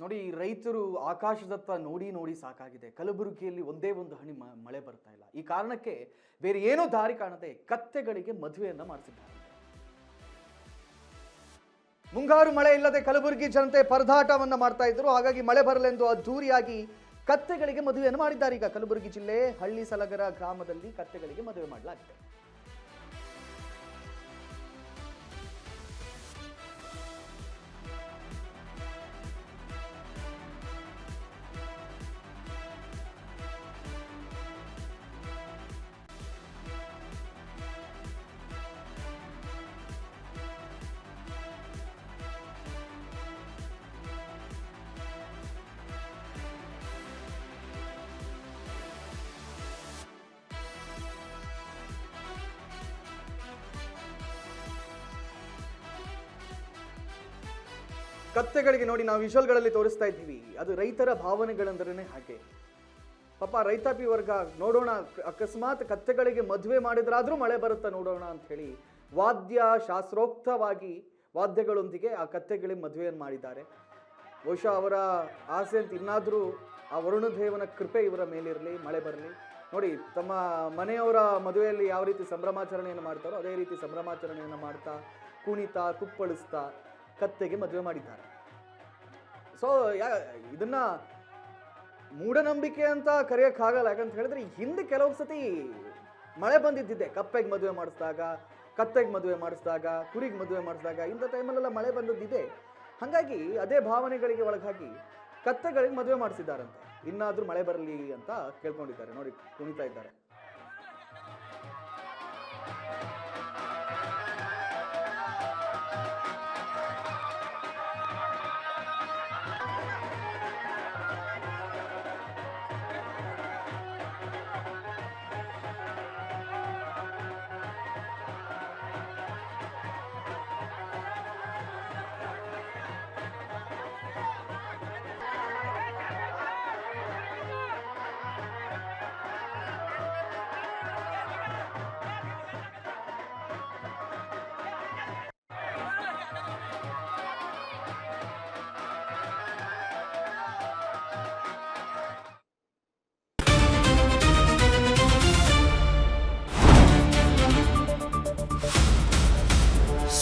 ನೋಡಿ, ರೈತರು ಆಕಾಶದತ್ತ ನೋಡಿ ನೋಡಿ ಸಾಕಾಗಿದೆ. ಕಲಬುರಗಿಯಲ್ಲಿ ಒಂದೇ ಒಂದು ಹನಿ ಮಳೆ ಬರ್ತಾ ಇಲ್ಲ. ಈ ಕಾರಣಕ್ಕೆ ಬೇರೆ ಏನೋ ದಾರಿ ಕಾಣದೆ ಕತ್ತೆಗಳಿಗೆ ಮದುವೆಯನ್ನ ಮಾಡಿಸಿದ್ದಾರೆ. ಮುಂಗಾರು ಮಳೆ ಇಲ್ಲದೆ ಕಲಬುರಗಿ ಜನತೆ ಪರದಾಟವನ್ನ ಮಾಡ್ತಾ ಇದ್ರು. ಹಾಗಾಗಿ ಮಳೆ ಬರಲೆಂದು ಅದ್ದೂರಿಯಾಗಿ ಕತ್ತೆಗಳಿಗೆ ಮದುವೆಯನ್ನು ಮಾಡಿದ್ದಾರೆ. ಈಗ ಕಲಬುರಗಿ ಜಿಲ್ಲೆ ಹಳ್ಳಿ ಸಲಗರ ಗ್ರಾಮದಲ್ಲಿ ಕತ್ತೆಗಳಿಗೆ ಮದುವೆ ಮಾಡಲಾಗಿದೆ. ಕತ್ತೆಗಳಿಗೆ ನೋಡಿ, ನಾವು ವಿಷಲ್ಗಳಲ್ಲಿ ತೋರಿಸ್ತಾ ಇದ್ದೀವಿ. ಅದು ರೈತರ ಭಾವನೆಗಳಂದ್ರೇ ಹಾಗೆ. ಪಾಪ ರೈತಾಪಿ ವರ್ಗ ನೋಡೋಣ, ಅಕಸ್ಮಾತ್ ಕತ್ತೆಗಳಿಗೆ ಮದುವೆ ಮಾಡಿದ್ರಾದ್ರೂ ಮಳೆ ಬರುತ್ತಾ ನೋಡೋಣ ಅಂತ ಹೇಳಿ ಶಾಸ್ತ್ರೋಕ್ತವಾಗಿ ವಾದ್ಯಗಳೊಂದಿಗೆ ಆ ಕತ್ತೆಗಳಿಗೆ ಮದುವೆಯನ್ನು ಮಾಡಿದ್ದಾರೆ. ಬಹುಶಃ ಅವರ ಆಸೆ ಅಂತ ಇನ್ನಾದರೂ ಆ ವರುಣದೇವನ ಕೃಪೆ ಇವರ ಮೇಲಿರಲಿ, ಮಳೆ ಬರಲಿ. ನೋಡಿ, ತಮ್ಮ ಮನೆಯವರ ಮದುವೆಯಲ್ಲಿ ಯಾವ ರೀತಿ ಸಂಭ್ರಮಾಚರಣೆಯನ್ನು ಮಾಡ್ತಾರೋ ಅದೇ ರೀತಿ ಸಂಭ್ರಮಾಚರಣೆಯನ್ನು ಮಾಡ್ತಾ ಕುಣಿತಾ ಕುಪ್ಪಳಿಸ್ತಾ ಕತ್ತೆಗೆ ಮದುವೆ ಮಾಡಿದ್ದಾರೆ. ಸೊ ಇದನ್ನ ಮೂಢನಂಬಿಕೆ ಅಂತ ಕರೆಯೋಕ್ಕಾಗಲ್ಲ. ಯಾಕಂತ ಹೇಳಿದ್ರೆ ಹಿಂದೆ ಕೆಲವು ಸತಿ ಮಳೆ ಬಂದಿದ್ದಿದೆ. ಕಪ್ಪೆಗೆ ಮದುವೆ ಮಾಡಿಸಿದಾಗ, ಕತ್ತೆಗೆ ಮದುವೆ ಮಾಡಿಸಿದಾಗ, ಕುರಿಗೆ ಮದುವೆ ಮಾಡಿಸಿದಾಗ ಇಂಥ ಟೈಮಲ್ಲೆಲ್ಲ ಮಳೆ ಬಂದದ್ದಿದೆ. ಹಾಗಾಗಿ ಅದೇ ಭಾವನೆಗಳಿಗೆ ಒಳಗಾಗಿ ಕತ್ತೆಗಳಿಗೆ ಮದುವೆ ಮಾಡಿಸಿದ್ದಾರಂತೆ. ಇನ್ನಾದ್ರೂ ಮಳೆ ಬರಲಿ ಅಂತ ಕೇಳ್ಕೊಂಡಿದ್ದಾರೆ. ನೋಡಿ, ಕುಣಿತಾ ಇದ್ದಾರೆ.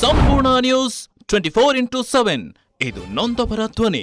ಸಂಪೂರ್ಣ ನ್ಯೂಸ್ 24x7 ಇದು ನೊಂದವರ ಧ್ವನಿ.